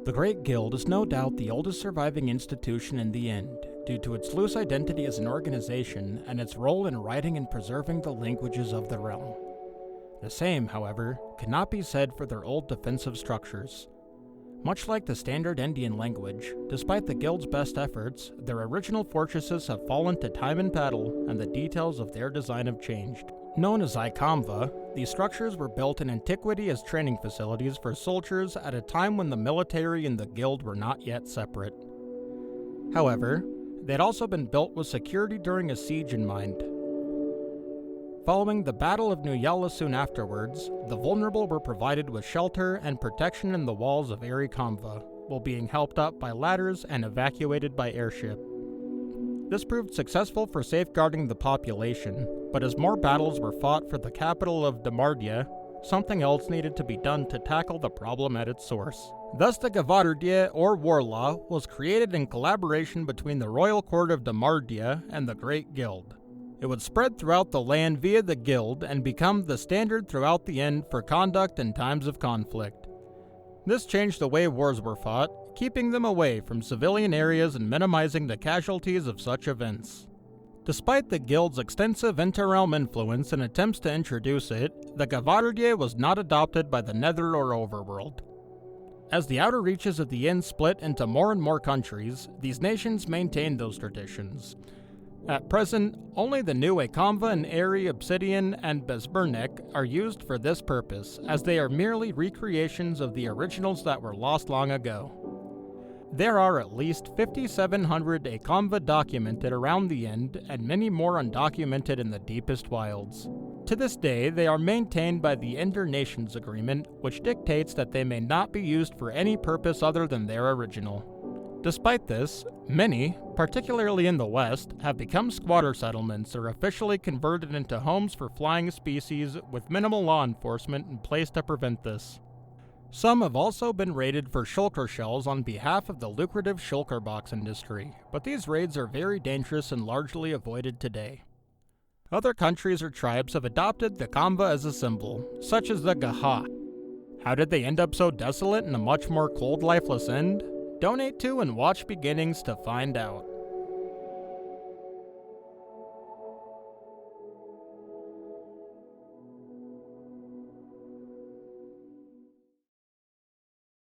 The Great Guild is no doubt the oldest surviving institution in the end, due to its loose identity as an organization and its role in writing and preserving the languages of the realm. The same, however, cannot be said for their old defensive structures. Much like the standard Indian language, despite the Guild's best efforts, their original fortresses have fallen to time and battle, and the details of their design have changed. Known as Ikamva, these structures were built in antiquity as training facilities for soldiers at a time when the military and the Guild were not yet separate. However, they had also been built with security during a siege in mind. Following the Battle of Nuyala soon afterwards, the vulnerable were provided with shelter and protection in the walls of Ikamva, while being helped up by ladders and evacuated by airship. This proved successful for safeguarding the population, but as more battles were fought for the capital of Damardia, something else needed to be done to tackle the problem at its source. Thus the Gavardia, or War Law, was created in collaboration between the Royal Court of Damardia and the Great Guild. It would spread throughout the land via the Guild and become the standard throughout the end for conduct in times of conflict. This changed the way wars were fought, keeping them away from civilian areas and minimizing the casualties of such events. Despite the Guild's extensive inter-realm influence and attempts to introduce it, the Gavardia was not adopted by the Nether or Overworld. As the outer reaches of the Inn split into more and more countries, these nations maintained those traditions. At present, only the new Ikamva and Eri, Obsidian, and Bezbernek are used for this purpose, as they are merely recreations of the originals that were lost long ago. There are at least 5,700 Ikamva documented around the end, and many more undocumented in the deepest wilds. To this day, they are maintained by the Ender Nations Agreement, which dictates that they may not be used for any purpose other than their original. Despite this, many, particularly in the West, have become squatter settlements or officially converted into homes for flying species with minimal law enforcement in place to prevent this. Some have also been raided for shulker shells on behalf of the lucrative shulker box industry, but these raids are very dangerous and largely avoided today. Other countries or tribes have adopted the Kamva as a symbol, such as the Gaha. How did they end up so desolate and a much more cold, lifeless end? Donate to and watch Beginnings to find out.